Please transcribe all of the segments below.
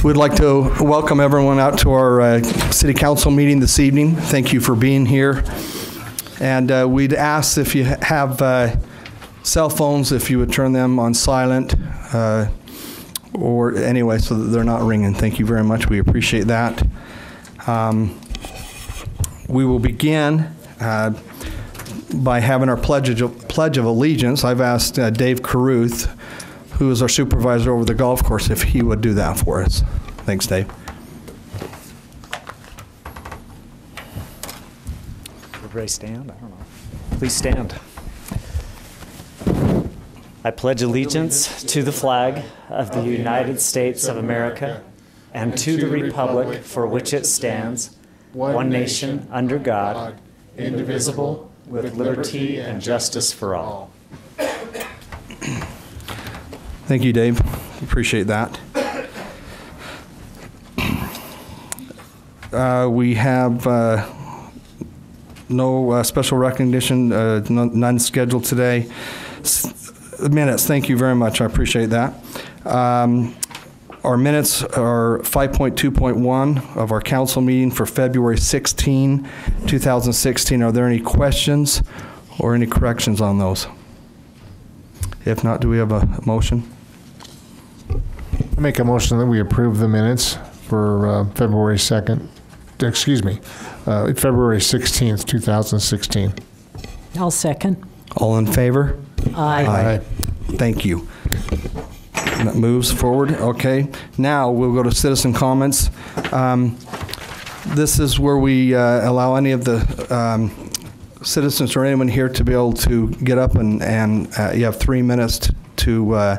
We'd like to welcome everyone out to our City Council meeting this evening. Thank you for being here. And we'd ask if you have cell phones, if you would turn them on silent, or anyway, so that they're not ringing. Thank you very much. We appreciate that. We will begin by having our Pledge of Allegiance. I've asked Dave Caruth, who is our supervisor over the golf course, if he would do that for us. Thanks, Dave. Everybody stand? I don't know. Please stand. I pledge allegiance to the flag of the United States of America and to the republic for which it stands, one nation, under God, indivisible, with liberty and justice for all. Thank you, Dave. Appreciate that. We have no special recognition, none scheduled today. Minutes, thank you very much. I appreciate that. Our minutes are 5.2.1 of our council meeting for February 16, 2016. Are there any questions or any corrections on those? If not, do we have a motion? I make a motion that we approve the minutes for February 2nd. Excuse me, February 16th, 2016. I'll second. All in favor? Aye. Aye. Thank you. That moves forward. Okay. Now we'll go to citizen comments. This is where we allow any of the citizens or anyone here to be able to get up and you have 3 minutes to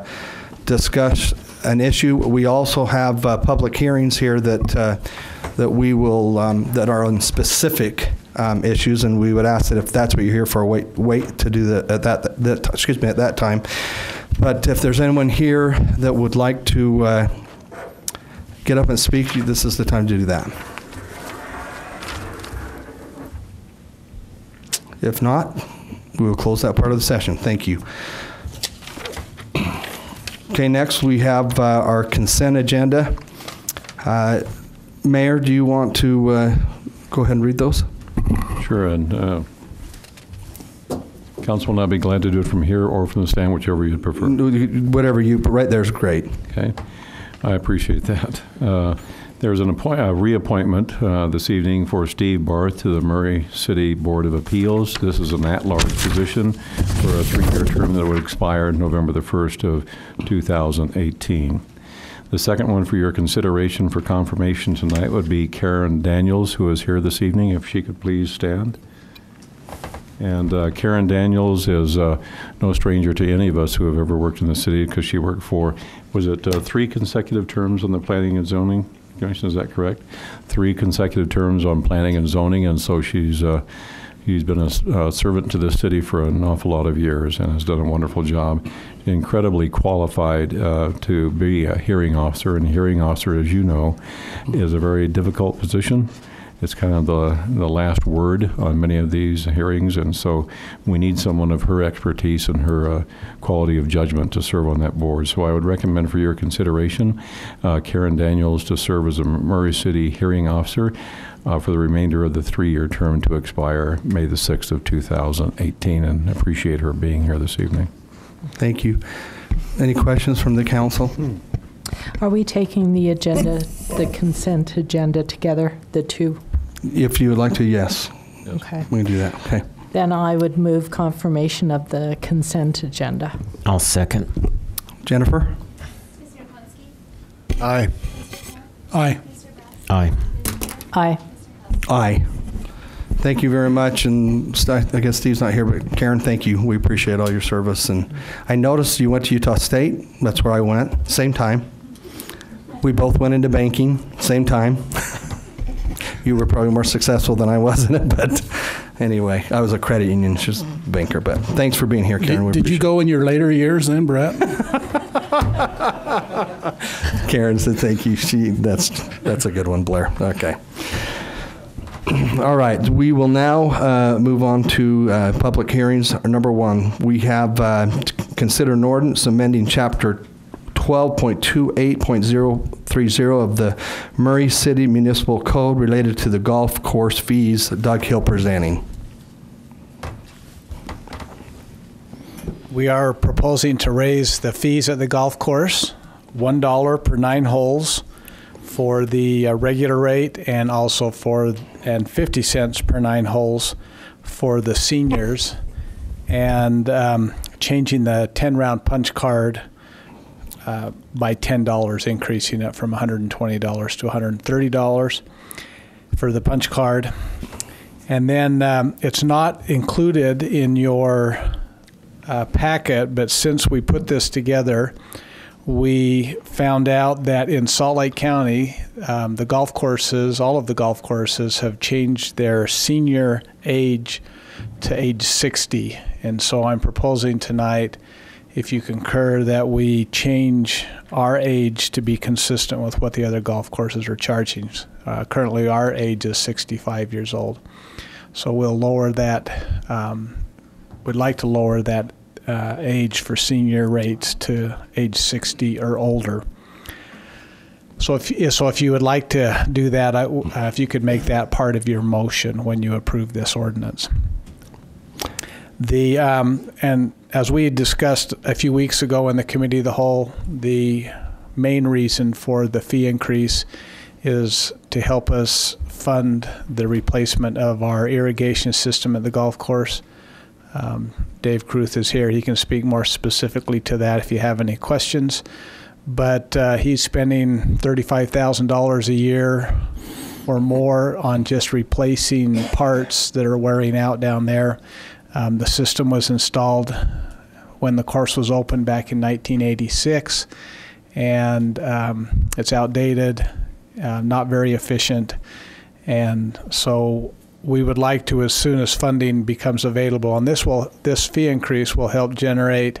discuss an issue. We also have public hearings here that we will that are on specific issues, and we would ask that if that's what you're here for, wait to do that at that time. But if there's anyone here that would like to get up and speak, this is the time to do that. If not, we will close that part of the session. Thank you. Okay, next we have our consent agenda. Mayor, do you want to go ahead and read those? Sure, and Council will now be glad to do it from here or from the stand, whichever you prefer. Whatever you, but right there is great. Okay, I appreciate that. There's a reappointment this evening for Steve Barth to the Murray City Board of Appeals. This is an at-large position for a 3-year term that would expire November the 1st of 2018. The second one for your consideration for confirmation tonight would be Karen Daniels, who is here this evening, if she could please stand. And Karen Daniels is no stranger to any of us who have ever worked in the city, because she worked for, was it 3 consecutive terms on the Planning and Zoning Commission, is that correct? 3 consecutive terms on Planning and Zoning, and so she's been a servant to this city for an awful lot of years and has done a wonderful job. Incredibly qualified to be a hearing officer, and a hearing officer, as you know, is a very difficult position. It's kind of the last word on many of these hearings, and so we need someone of her expertise and her quality of judgment to serve on that board. So I would recommend for your consideration Karen Daniels to serve as a Murray City hearing officer for the remainder of the 3-year term to expire May the 6th of 2018, and appreciate her being here this evening. Thank you. Any questions from the council? Are we taking the agenda, the consent agenda together, the two? If you would like to, yes. Okay. We can do that. Okay. Then I would move confirmation of the consent agenda. I'll second. Jennifer? Mr. Konski? Aye. Aye. Aye. Aye. Aye. Thank you very much, and I guess Steve's not here, but Karen, thank you. We appreciate all your service, and I noticed you went to Utah State. That's where I went, same time. We both went into banking, same time. You were probably more successful than I was in it, but anyway, I was a credit union, just a banker, but thanks for being here, Karen. Did you go in your later years then, Brett? Karen said thank you. That's a good one, Blair. Okay. All right, we will now move on to public hearings. Number 1, we have to consider an ordinance amending Chapter 12.28.030 of the Murray City Municipal Code related to the golf course fees. Doug Hill presenting. We are proposing to raise the fees at the golf course, $1 per 9 holes for the regular rate, and also and 50 cents per 9 holes for the seniors, and changing the 10-round punch card by $10, increasing it from $120 to $130 for the punch card. And then it's not included in your packet, but since we put this together, we found out that in Salt Lake County, the golf courses, all of the golf courses, have changed their senior age to age 60. And so I'm proposing tonight, if you concur, that we change our age to be consistent with what the other golf courses are charging. Currently, our age is 65 years old. So we'll lower that. We'd like to lower that age for senior rates to age 60 or older. So if you would like to do that, if you could make that part of your motion when you approve this ordinance. And as we had discussed a few weeks ago in the committee of the whole, the main reason for the fee increase is to help us fund the replacement of our irrigation system at the golf course. Dave Kruth is here. He can speak more specifically to that if you have any questions. But he's spending $35,000 a year or more on just replacing parts that are wearing out down there. The system was installed when the course was opened back in 1986, and it's outdated, not very efficient. And so we would like to, as soon as funding becomes available, and this fee increase will help generate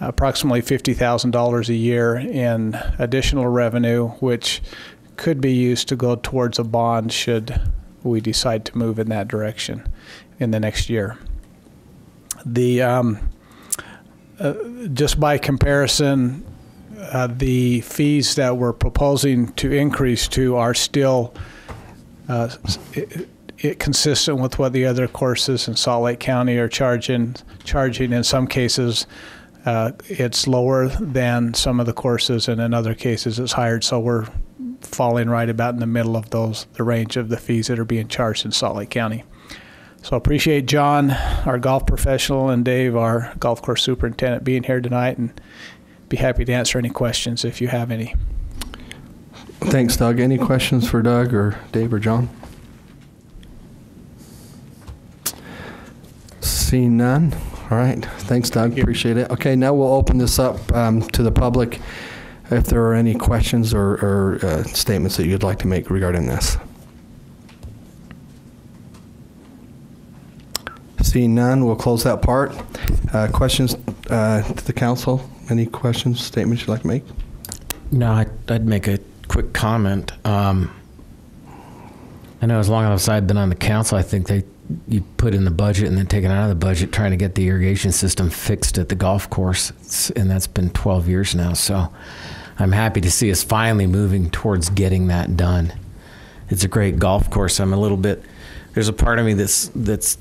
approximately $50,000 a year in additional revenue, which could be used to go towards a bond should we decide to move in that direction in the next year. Just by comparison, the fees that we're proposing to increase to are still consistent with what the other courses in Salt Lake County are charging. In some cases, it's lower than some of the courses, and in other cases it's higher. So we're falling right about in the middle of the range of the fees that are being charged in Salt Lake County. So I appreciate John, our golf professional, and Dave, our golf course superintendent, being here tonight, and be happy to answer any questions if you have any. Thanks, Doug. Any questions for Doug or Dave or John? Seeing none. All right. Thanks, Doug. Appreciate it. Okay, now we'll open this up to the public if there are any questions or statements that you'd like to make regarding this. Seeing none, we'll close that part. Questions to the council? Any questions, statements you'd like to make? No, I'd make a quick comment. I know as long as I've been on the council, I think you put in the budget and then taken out of the budget trying to get the irrigation system fixed at the golf course, and that's been 12 years now. So I'm happy to see us finally moving towards getting that done. It's a great golf course. There's a part of me that's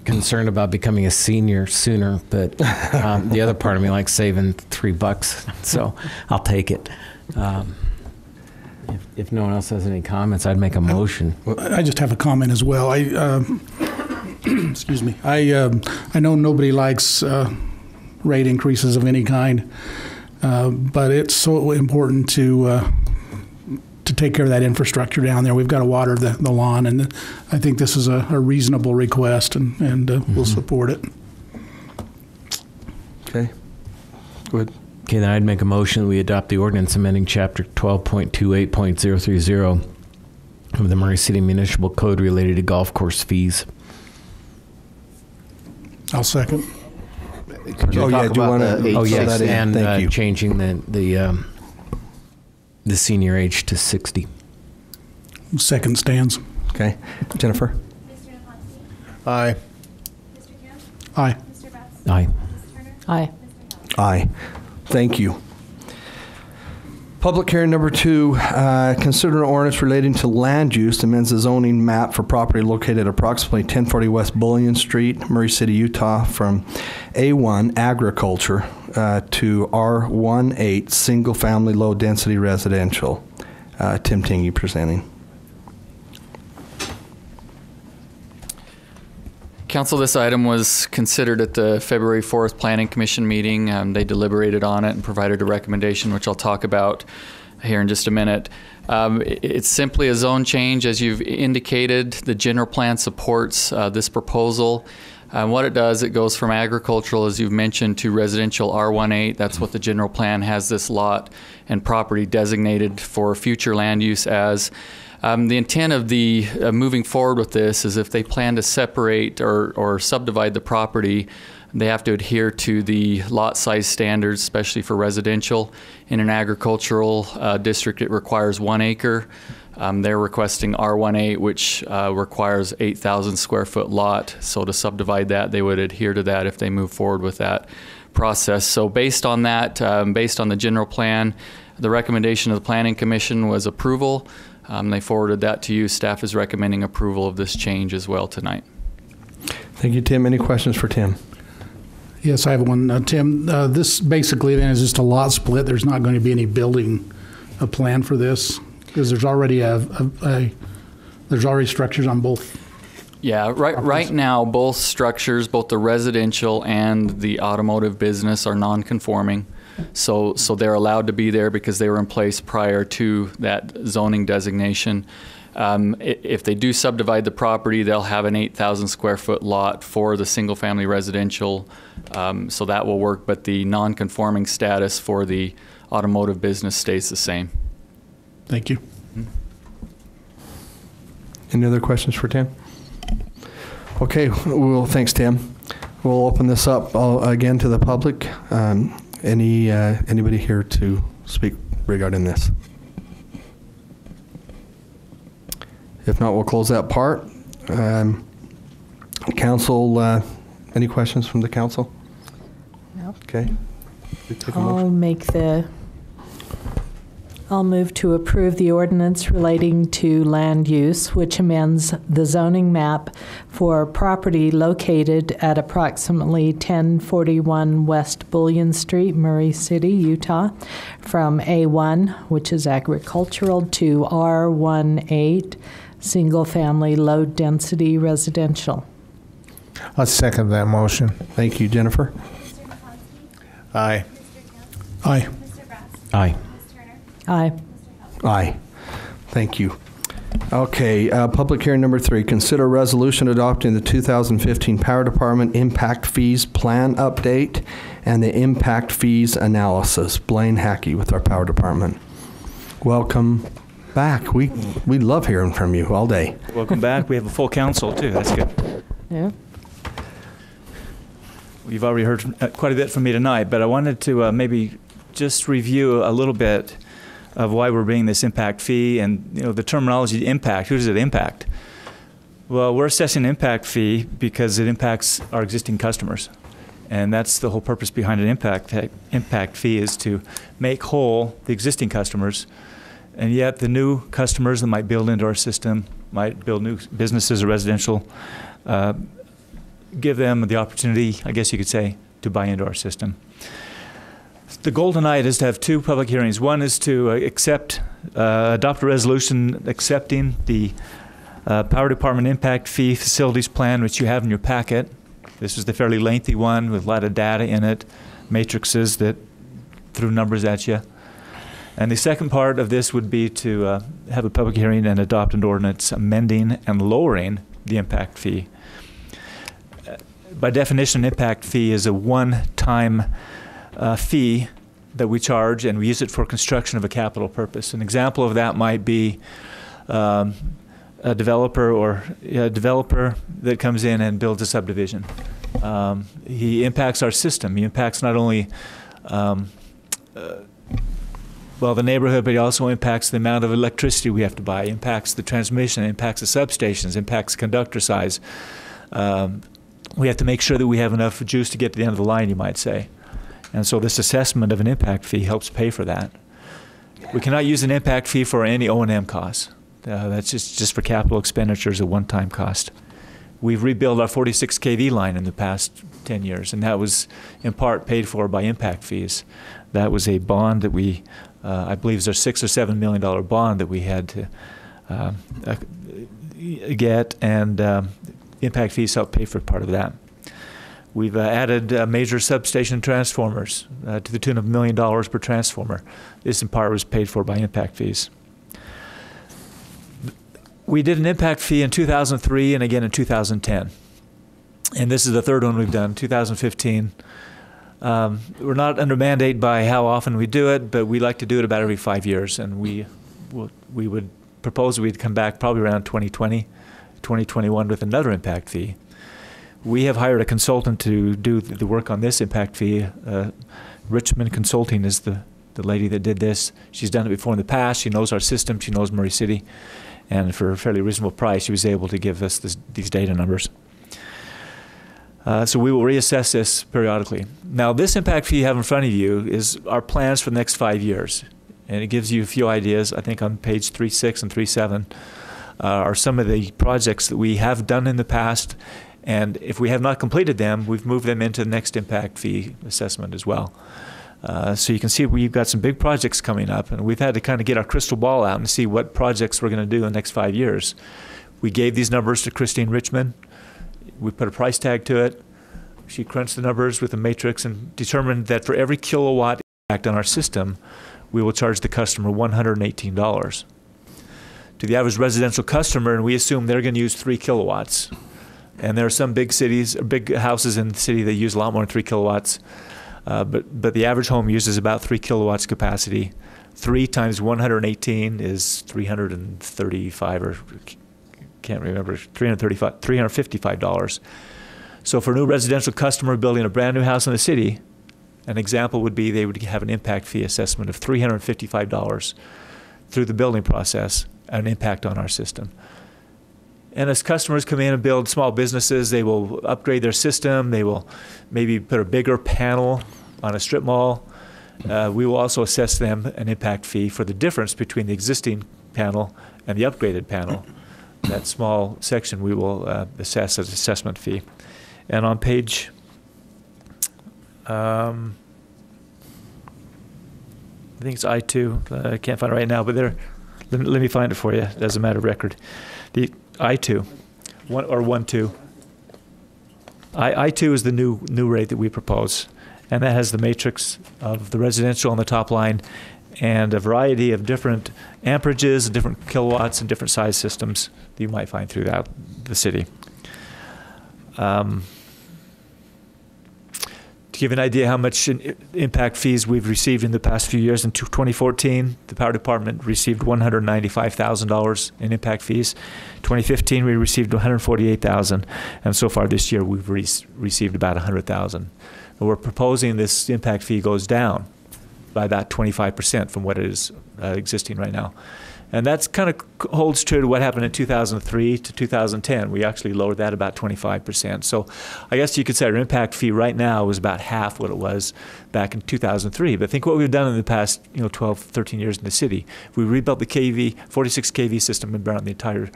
concerned about becoming a senior sooner, but the other part of me likes saving $3, so I'll take it. If no one else has any comments, I'd make a motion. I just have a comment as well. Excuse me. I know nobody likes rate increases of any kind, but it's so important to take care of that infrastructure down there. We've got to water the lawn, and I think this is a reasonable request, and we'll support it. Okay. Go ahead. Okay, then I'd make a motion that we adopt the ordinance amending Chapter 12.28.030 of the Murray City Municipal Code related to golf course fees. I'll second. Oh, yeah, do you want to? Oh, yes, and thank you. Changing the senior age to 60. Second stands. Okay. Jennifer? Mr. Naponski? Aye. Mr. Kim? Aye. Mr. Betts? Aye. Ms. Turner? Aye. Ms. McDowell? Aye. Thank you. Public hearing number 2, consider an ordinance relating to land use, amends the zoning map for property located at approximately 1040 West Bullion Street, Murray City, Utah, from A1 agriculture to R18 single family low density residential. Tim Tingy presenting. Council, this item was considered at the February 4th Planning Commission meeting. They deliberated on it and provided a recommendation, which I'll talk about here in just a minute. It's simply a zone change. As you've indicated, the general plan supports this proposal. What it does, it goes from agricultural, as you've mentioned, to residential R18. That's what the general plan has this lot and property designated for future land use as. The intent of the moving forward with this is if they plan to separate or subdivide the property, they have to adhere to the lot size standards, especially for residential. In an agricultural district, it requires 1 acre. They're requesting R18, which requires 8,000 square foot lot. So to subdivide that, they would adhere to that if they move forward with that process. So based on that, based on the general plan, the recommendation of the Planning Commission was approval. They forwarded that to you. Staff is recommending approval of this change as well tonight. Thank you, Tim. Any questions for Tim? Yes, I have one. Tim, this basically then is just a lot split. There's not going to be any building a plan for this because there's already there's already structures on both. Yeah, right now, both structures, both the residential and the automotive business, are non-conforming. So they're allowed to be there because they were in place prior to that zoning designation. If they do subdivide the property, they'll have an 8,000 square foot lot for the single family residential, so that will work, but the non-conforming status for the automotive business stays the same. Thank you. Any other questions for Tim? Okay, well, thanks, Tim. We'll open this up again to the public. Anybody here to speak regarding this? If not, we'll close that part. Council, any questions from the council? No. Okay. We take a motion. I'll move to approve the ordinance relating to land use, which amends the zoning map for property located at approximately 1041 West Bullion Street, Murray City, Utah, from A1, which is agricultural, to R18, single-family, low-density residential. I'll second that motion. Thank you, Jennifer. Mr. McCloskey? Aye. Mr. Kemp? Aye. Mr. Brass? Aye. Ms. Turner? Aye. Mr. Held? Aye. Thank you. Okay, public hearing number 3. Consider resolution adopting the 2015 Power Department Impact Fees Plan Update and the Impact Fees Analysis. Blaine Hackey with our Power Department. Welcome back. We love hearing from you all day. Welcome back. We have a full council, too. That's good. Yeah. You've already heard quite a bit from me tonight, but I wanted to maybe just review a little bit of why we're bringing this impact fee and the terminology impact. Who does it impact? Well, we're assessing an impact fee because it impacts our existing customers. And that's the whole purpose behind an impact fee, is to make whole the existing customers. And yet the new customers that might build into our system, might build new businesses or residential, give them the opportunity, I guess you could say, to buy into our system. The goal tonight is to have 2 public hearings. One is to adopt a resolution accepting the Power Department Impact Fee Facilities Plan, which you have in your packet. This is the fairly lengthy one with a lot of data in it, matrices that threw numbers at you. And the second part of this would be to have a public hearing and adopt an ordinance amending and lowering the impact fee. By definition, an impact fee is a one-time fee that we charge, and we use it for construction of a capital purpose. An example of that might be a developer that comes in and builds a subdivision. He impacts our system. He impacts not only the neighborhood, but he also impacts the amount of electricity we have to buy, impacts the transmission, impacts the substations, impacts the conductor size. We have to make sure that we have enough juice to get to the end of the line, you might say. And so this assessment of an impact fee helps pay for that. We cannot use an impact fee for any O&M costs. That's just for capital expenditures, a one-time cost. We've rebuilt our 46 kV line in the past 10 years, and that was in part paid for by impact fees. That was a bond that we, I believe, is a $6 or $7 million bond that we had to get, and impact fees helped pay for part of that. We've added major substation transformers to the tune of $1 million per transformer. This in part was paid for by impact fees. We did an impact fee in 2003 and again in 2010. And this is the third one we've done, 2015. We're not under mandate by how often we do it, but we like to do it about every 5 years. And we would propose we'd come back probably around 2020, 2021 with another impact fee. We have hired a consultant to do the work on this impact fee. Richmond Consulting is the lady that did this. She's done it before in the past. She knows our system. She knows Murray City. And for a fairly reasonable price, she was able to give us these data numbers. So we will reassess this periodically. Now, this impact fee you have in front of you is our plans for the next 5 years. And it gives you a few ideas. I think on page 3.6 and 3.7 are some of the projects that we have done in the past. And if we have not completed them, we've moved them into the next impact fee assessment as well. So you can see we've got some big projects coming up, and we've had to kind of get our crystal ball out and see what projects we're going to do in the next 5 years. We gave these numbers to Christine Richmond. We put a price tag to it. She crunched the numbers with a matrix and determined that for every kilowatt impact on our system, we will charge the customer $118. To the average residential customer, and we assume they're going to use 3 kilowatts. And there are some big cities, big houses in the city that use a lot more than 3 kilowatts. But the average home uses about 3 kilowatts capacity. 3 times 118 is 335, or can't remember, $355. So for a new residential customer building a brand new house in the city, an example would be they would have an impact fee assessment of $355 through the building process, an impact on our system. And as customers come in and build small businesses, they will upgrade their system. They will maybe put a bigger panel on a strip mall. We will also assess them an impact fee for the difference between the existing panel and the upgraded panel. That small section we will assess as an assessment fee. And on page, I think it's I2. I can't find it right now, but there. Let me find it for you as a matter of record. The I2, 1.2. I2 is the new rate that we propose, and that has the matrix of the residential on the top line and a variety of different amperages, different kilowatts, and different size systems that you might find throughout the city. To give an idea how much impact fees we've received in the past few years, in 2014, the Power Department received $195,000 in impact fees. 2015, we received $148,000, and so far this year we've received about $100,000. And we're proposing this impact fee goes down by about 25% from what it is existing right now. And that's kind of holds true to what happened in 2003 to 2010. We actually lowered that about 25%. So I guess you could say our impact fee right now is about half what it was back in 2003. But think what we've done in the past 12, 13 years in the city. We rebuilt the 46 kV system around the entire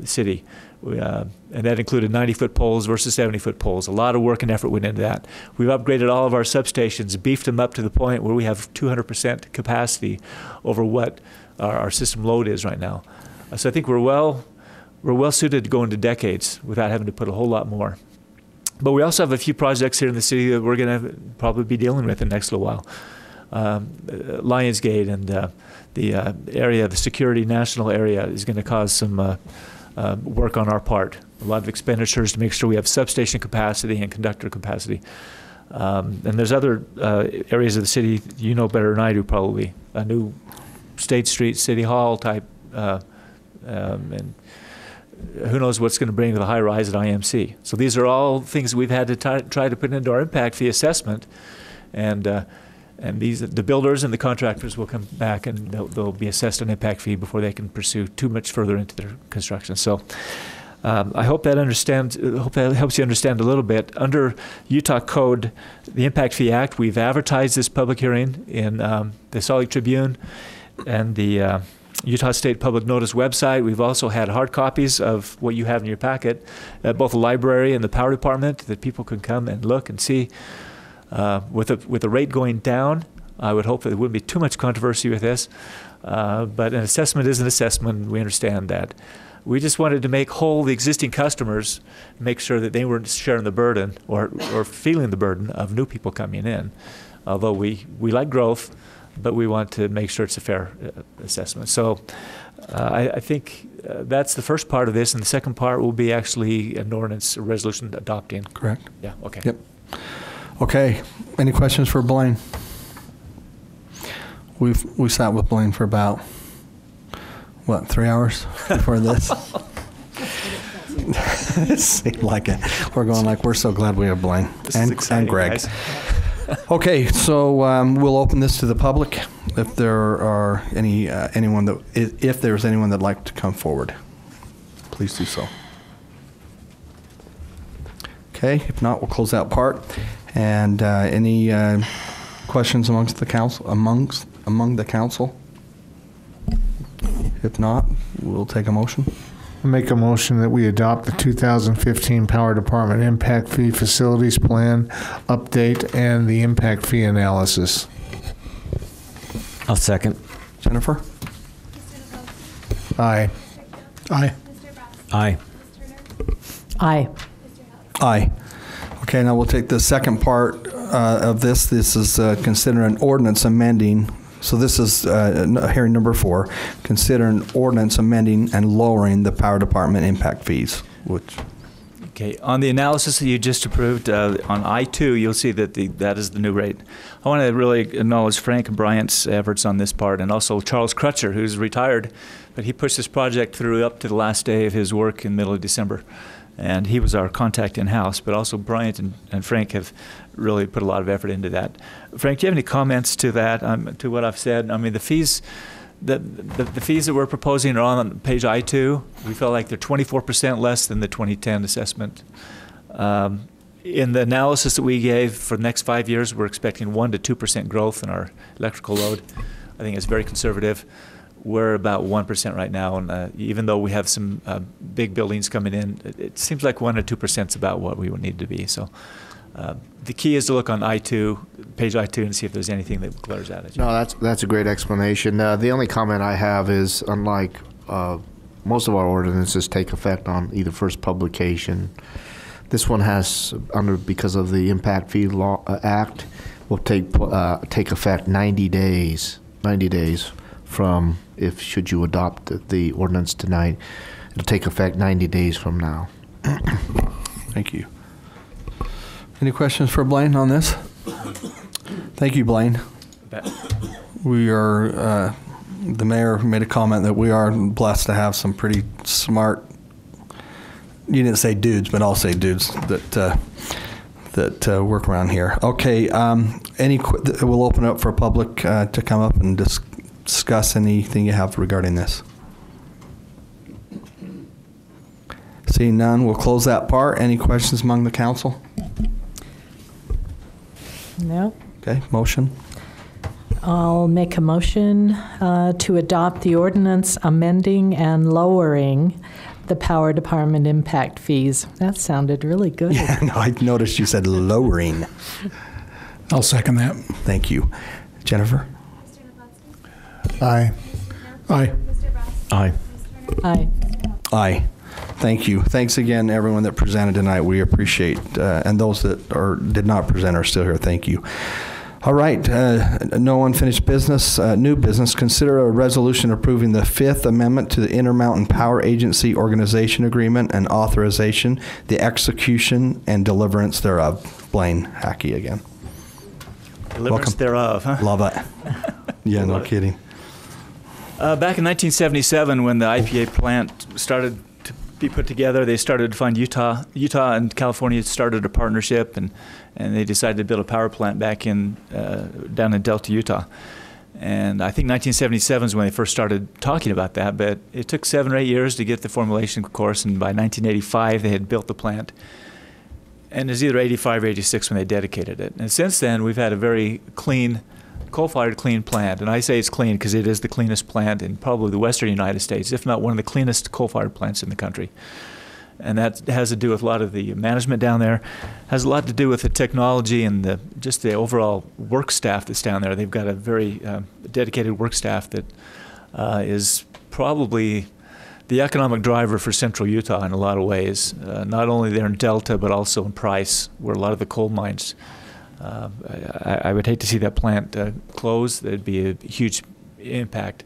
city. And that included 90-foot poles versus 70-foot poles. A lot of work and effort went into that. We've upgraded all of our substations, beefed them up to the point where we have 200% capacity over what our system load is right now. So I think we're well suited to go into decades without having to put a whole lot more. But we also have a few projects here in the city that we're going to probably be dealing with in the next little while. Lionsgate and the area, the security national area, is going to cause some work on our part. A lot of expenditures to make sure we have substation capacity and conductor capacity. And there's other areas of the city you know better than I do probably. A new State Street City Hall type, and who knows what's going to bring to the high rise at IMC. So these are all things we've had to try to put into our impact fee assessment, and the builders and the contractors will come back and they'll be assessed an impact fee before they can pursue too much further into their construction. So I hope that helps you understand a little bit. Under Utah Code, the Impact Fee Act, we've advertised this public hearing in the Salt Lake Tribune and the Utah State Public Notice website. We've also had hard copies of what you have in your packet at both the library and the power department that people can come and look and see. With the rate going down, I would hope that there wouldn't be too much controversy with this. But an assessment is an assessment. We understand that. We just wanted to make whole the existing customers, make sure that they weren't sharing the burden or feeling the burden of new people coming in. Although we like growth, but we want to make sure it's a fair assessment. So I think that's the first part of this, and the second part will be actually an ordinance, a resolution adopting. Correct. Yeah, okay. Yep. Okay, any questions for Blaine? We sat with Blaine for about, what, 3 hours before this? It seemed like it. We're going like, we're so glad we have Blaine and Greg. Guys. Okay, so we'll open this to the public. If there are if there's anyone that'd like to come forward, please do so. Okay, if not, we'll close that part. And any questions amongst the council? Among the council? If not, we'll take a motion. I make a motion that we adopt the 2015 Power Department Impact Fee Facilities Plan update and the impact fee analysis. I'll second. Jennifer? Aye. Aye. Aye. Aye. Aye. Okay, now we'll take the second part of this. This is consider an ordinance amending. So this is hearing number 4. Consider an ordinance amending and lowering the power department impact fees. Okay, on the analysis that you just approved on I-2, you'll see that that is the new rate. I want to really acknowledge Frank and Bryant's efforts on this part, and also Charles Crutcher, who's retired, but he pushed this project through up to the last day of his work in the middle of December. And he was our contact in-house, but also Bryant and Frank have really put a lot of effort into that. Frank, do you have any comments to that, to what I've said? I mean, the fees the fees that we're proposing are on page I-2. We felt like they're 24% less than the 2010 assessment. In the analysis that we gave for the next 5 years, we're expecting 1% to 2% growth in our electrical load. I think it's very conservative. We're about 1% right now, and even though we have some big buildings coming in, it seems like 1% to 2% is about what we would need to be. So the key is to look on I-2, page I-2, and see if there's anything that glares at it. No, that's a great explanation. The only comment I have is, unlike most of our ordinances take effect on either first publication, this one has, because of the Impact Fee Law Act, will take effect 90 days. 90 days from should you adopt the ordinance tonight. It'll take effect 90 days from now. Thank you. Any questions for Blaine on this? Thank you, Blaine. We are, the mayor made a comment that we are blessed to have some pretty smart, you didn't say dudes, but I'll say dudes that work around here. Okay, we'll open up for public to come up and discuss anything you have regarding this. Seeing none, we'll close that part. Any questions among the council? No. Okay, motion. I'll make a motion to adopt the ordinance amending and lowering the power department impact fees. That sounded really good. Yeah, no, I noticed you said lowering. I'll second that. Thank you. Jennifer? Aye. Aye. Aye. Aye. Aye. Thank you. Thanks again, everyone that presented tonight. We appreciate, and those that did not present are still here. Thank you. All right. No unfinished business. New business. Consider a resolution approving the Fifth Amendment to the Intermountain Power Agency Organization Agreement and authorization, the execution, and deliverance thereof. Blaine Hackey again. Deliverance Welcome. thereof, huh? Love it. Yeah, no kidding. Back in 1977, when the IPA plant started to be put together, they started to find Utah and California started a partnership, and they decided to build a power plant back in down in Delta, Utah. And I think 1977 is when they first started talking about that, but it took 7 or 8 years to get the formulation course, and by 1985 they had built the plant. And it was either 85 or 86 when they dedicated it. And since then, we've had a very clean coal-fired clean plant, and I say it's clean because it is the cleanest plant in probably the western United States, if not one of the cleanest coal-fired plants in the country. And that has to do with a lot of the management down there, has a lot to do with the technology and just the overall work staff that's down there. They've got a very dedicated work staff that is probably the economic driver for central Utah in a lot of ways, not only there in Delta, but also in Price, where a lot of the coal mines. I would hate to see that plant close. That'd be a huge impact.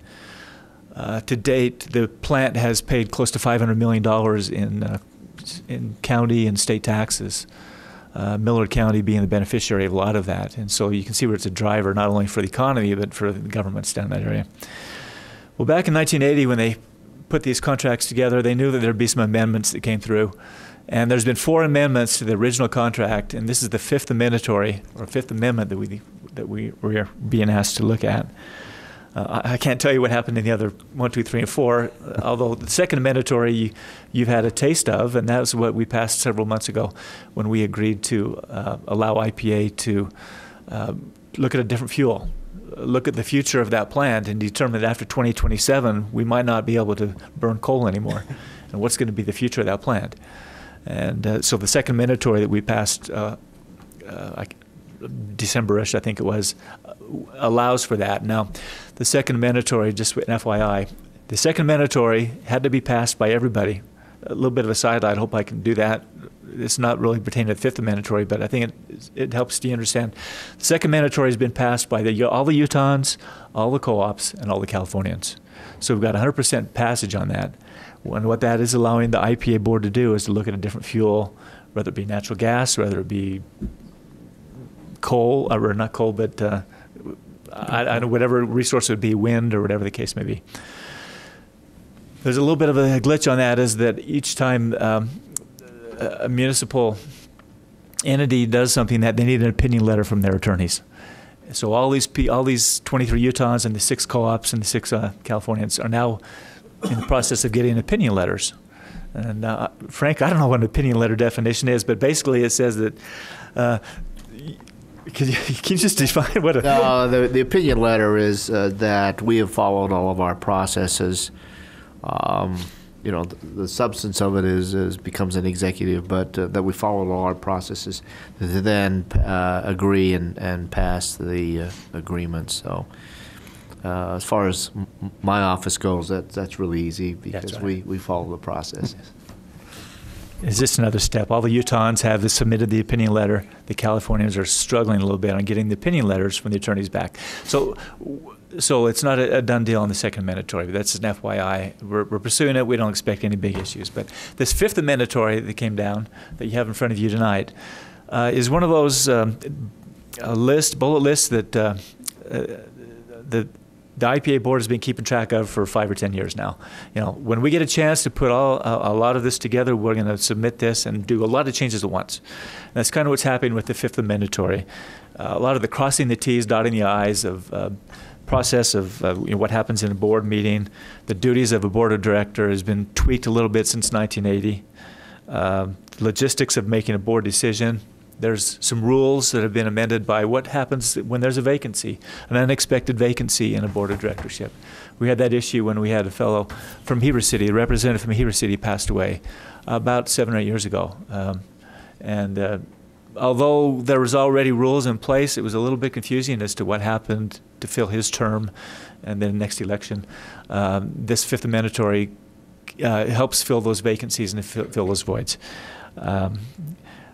To date, the plant has paid close to $500 million in county and state taxes, Millard County being the beneficiary of a lot of that. And so you can see where it's a driver not only for the economy, but for the governments down in that area. Well, back in 1980, when they put these contracts together, they knew that there'd be some amendments that came through. And there's been 4 amendments to the original contract, and this is the 5th amendment that we are being asked to look at. I can't tell you what happened in the other 1, 2, 3, and 4, although the second amendatory you've had a taste of, and that was what we passed several months ago when we agreed to allow IPA to look at a different fuel, look at the future of that plant and determine that after 2027 we might not be able to burn coal anymore, and what's going to be the future of that plant. And so the second amendatory that we passed December-ish, I think it was, allows for that. Now, the second mandatory, just an FYI, the second mandatory had to be passed by everybody. A little bit of a sidelight, I hope I can do that. It's not really pertaining to the fifth mandatory, but I think it helps you understand. The second mandatory has been passed by all the Utahns, all the co-ops, and all the Californians. So we've got 100% passage on that. And what that is allowing the IPA board to do is to look at a different fuel, whether it be natural gas, whether it be coal, or not coal, but I don't know, whatever resource it would be, wind or whatever the case may be. There's a little bit of a glitch on that, is that each time a municipal entity does something, that they need an opinion letter from their attorneys. So all these 23 Utahns and the 6 co-ops and the 6 Californians are now in the process of getting opinion letters. And Frank, I don't know what an opinion letter definition is, but basically it says that can you just define what a... the opinion letter is that we have followed all of our processes. You know, the substance of it becomes an executive, but that we followed all our processes to then agree and pass the agreement. So as far as my office goes, that's really easy because right. we follow the process. It's just another step. All the Utahns have submitted the opinion letter. The Californians are struggling a little bit on getting the opinion letters from the attorneys back. So it's not a done deal on the second mandatory, but that's an FYI. We're pursuing it. We don't expect any big issues. But this fifth mandatory that came down that you have in front of you tonight is one of those bullet lists that the IPA board has been keeping track of for 5 or 10 years now. You know, when we get a chance to put a lot of this together, we're going to submit this and do a lot of changes at once. And that's kind of what's happening with the fifth mandatory. A lot of the crossing the T's, dotting the I's of process of what happens in a board meeting. The duties of a board of director has been tweaked a little bit since 1980. Logistics of making a board decision. There's some rules that have been amended by what happens when there's a vacancy, an unexpected vacancy in a board of directorship. We had that issue when we had a fellow from Heber City, a representative from Heber City passed away about 7 or 8 years ago. Although there was already rules in place, it was a little bit confusing as to what happened to fill his term and then next election. This fifth mandatory helps fill those vacancies and fill those voids.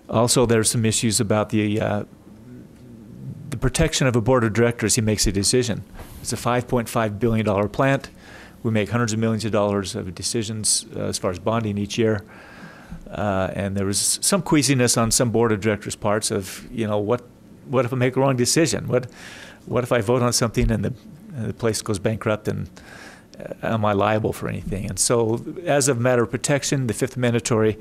Also, there's some issues about the protection of a board of directors. He makes a decision. It's a $5.5 billion plant. We make hundreds of millions of dollars of decisions as far as bonding each year. And there was some queasiness on some board of directors' parts of, what if I make a wrong decision? What if I vote on something and the place goes bankrupt, and am I liable for anything? And so, as a matter of protection, the fifth mandatory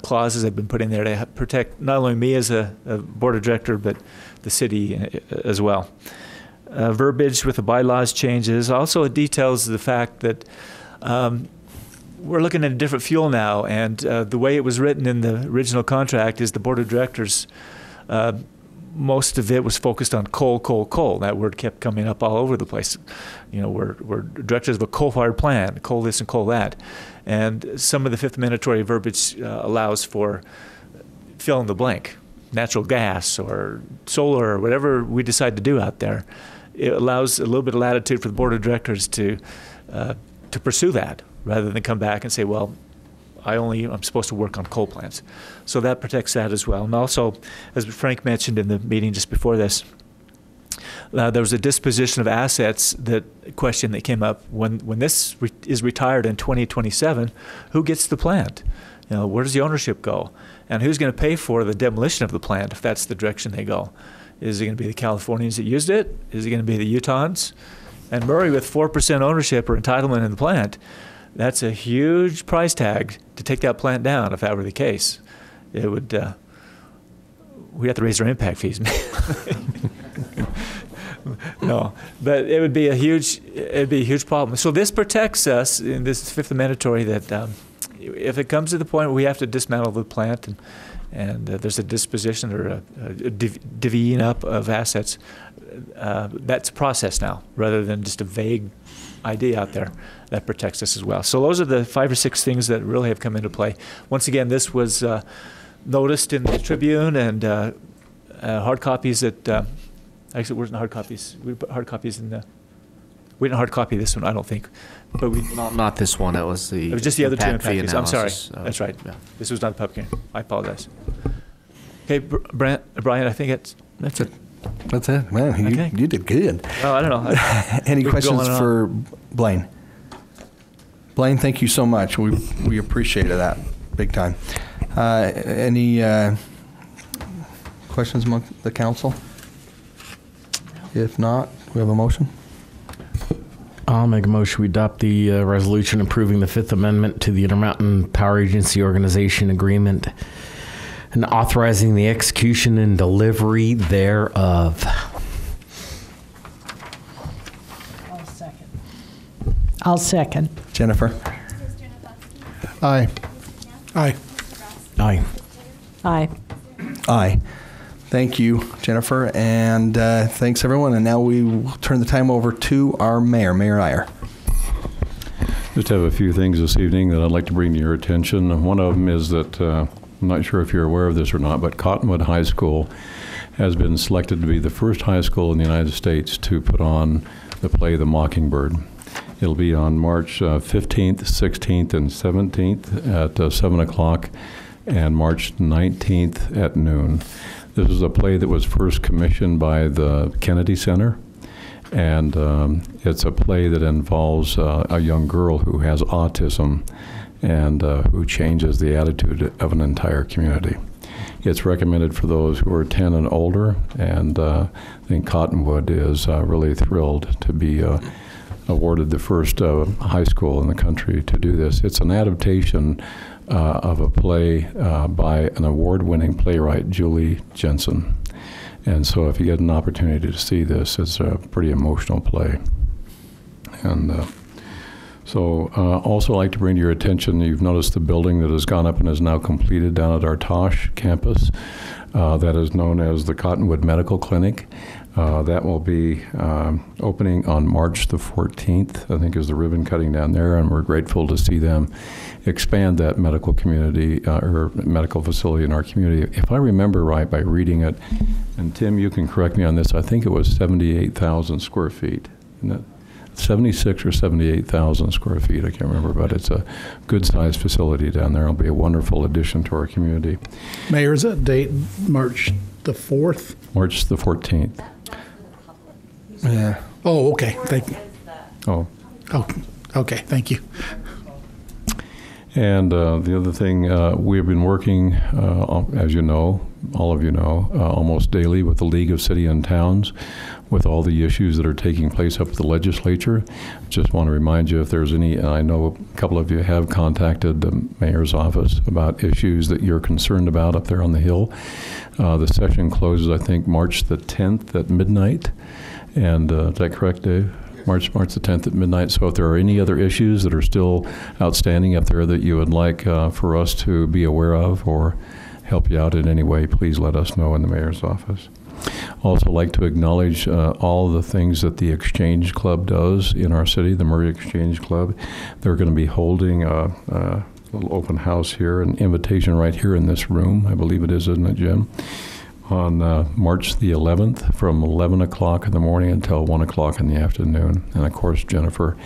clauses have been put in there to protect not only me as a board of director, but the city as well. Verbiage with the bylaws changes. Also, it details the fact that we're looking at a different fuel now, and the way it was written in the original contract is the board of directors most of it was focused on coal, coal, coal. That word kept coming up all over the place. You know, we're directors of a coal-fired plant, coal this and coal that. And some of the Fifth Amendment verbiage allows for fill in the blank, natural gas or solar or whatever we decide to do out there. It allows a little bit of latitude for the board of directors to pursue that rather than come back and say, well, I'm supposed to work on coal plants. So that protects that as well. And also, as Frank mentioned in the meeting just before this, there was a disposition of assets question that came up when this is retired in 2027. Who gets the plant? You know, where does the ownership go? And who's going to pay for the demolition of the plant if that's the direction they go? Is it going to be the Californians that used it? Is it going to be the Utahns? And Murray, with 4% ownership or entitlement in the plant, that's a huge price tag to take that plant down. If that were the case, it would. We have to raise our impact fees. No, but it would be a huge problem. So this protects us in this Fifth Amendment that if it comes to the point where we have to dismantle the plant and there's a disposition or a divvying up of assets, that's a process now rather than just a vague idea out there that protects us as well. So those are the 5 or 6 things that really have come into play. Once again, this was noticed in the Tribune and hard copies that actually it wasn't hard copies. We put hard copies in the. We didn't hard copy this one, I don't think, but we Not this one. It was the. It was just the other two impact fee impact fees. I'm sorry. analysis. That's right. Yeah. This was not a public hearing. I apologize. Okay, Brian, that's it. That's it. Well, Okay. you did good. Oh, I don't know. Any We've questions gone on. for Blaine? Blaine, thank you so much. We appreciated that big time. Any questions among the council? If not, we have a motion. I'll make a motion. We adopt the resolution approving the Fifth Amendment to the Intermountain Power Agency Organization Agreement and authorizing the execution and delivery thereof. I'll second. Jennifer? Mr. Navasky? Aye. Aye. Aye. Aye. Aye. Thank you, Jennifer, and thanks everyone. And now we will turn the time over to our mayor, Mayor Iyer. Just have a few things this evening that I'd like to bring to your attention. One of them is that, I'm not sure if you're aware of this or not, but Cottonwood High School has been selected to be the first high school in the United States to put on the play The Mockingbird. It'll be on March 15th, 16th, and 17th at 7 o'clock and March 19th at noon. This is a play that was first commissioned by the Kennedy Center, and it's a play that involves a young girl who has autism and who changes the attitude of an entire community. It's recommended for those who are 10 and older, and I think Cottonwood is really thrilled to be awarded the first high school in the country to do this. It's an adaptation of a play by an award-winning playwright, Julie Jensen. And so if you get an opportunity to see this, it's a pretty emotional play. And also like to bring to your attention, you've noticed the building that has gone up and is now completed down at our Tosh campus. That is known as the Cottonwood Medical Clinic. That will be opening on March the 14th, I think is the ribbon cutting down there, and we're grateful to see them expand that medical community or medical facility in our community. If I remember right by reading it, and Tim, you can correct me on this, I think it was 78,000 square feet. Isn't it? 76 or 78,000 square feet, I can't remember, but it's a good-sized facility down there. It'll be a wonderful addition to our community. Mayor, is that date March the 4th? March the 14th. Yeah. Oh, okay. Thank you. Oh. Oh, okay. Thank you. And the other thing, we have been working, as you know, all of you know, almost daily with the League of City and Towns with all the issues that are taking place up at the legislature. Just want to remind you if there's any, and I know a couple of you have contacted the mayor's office about issues that you're concerned about up there on the Hill. The session closes, I think, March the 10th at midnight. And is that correct, Dave? March the 10th at midnight. So if there are any other issues that are still outstanding up there that you would like for us to be aware of or help you out in any way, please let us know in the mayor's office. Also like to acknowledge all the things that the Exchange Club does in our city, the Murray Exchange Club. They're going to be holding a little open house here, an invitation right here in this room, I believe it is, isn't it, Jim? On March the 11th from 11 o'clock in the morning until 1 o'clock in the afternoon. And of course, Jennifer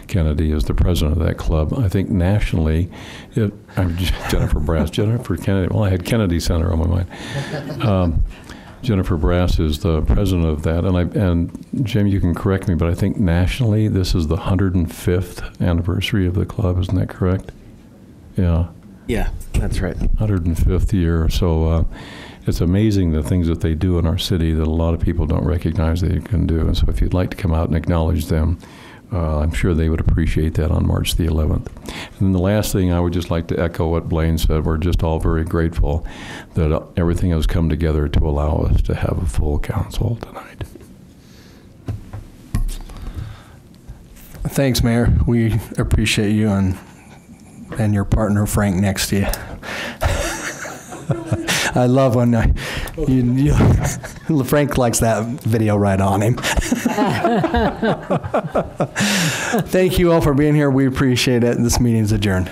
Kennedy is the president of that club. I think nationally, Jennifer Brass, Jennifer Kennedy, well, I had Kennedy Center on my mind. Jennifer Brass is the president of that. And Jim, you can correct me, but I think nationally, this is the 105th anniversary of the club. Isn't that correct? Yeah. Yeah, that's right. 105th year. So it's amazing the things that they do in our city that a lot of people don't recognize they can do. And so if you'd like to come out and acknowledge them, I'm sure they would appreciate that on March the 11th. And then the last thing, I would just like to echo what Blaine said. We're just all very grateful that everything has come together to allow us to have a full council tonight. Thanks, Mayor. We appreciate you and your partner, Frank, next to you. I love when Frank likes that video right on him. Thank you all for being here. We appreciate it. This meeting is adjourned.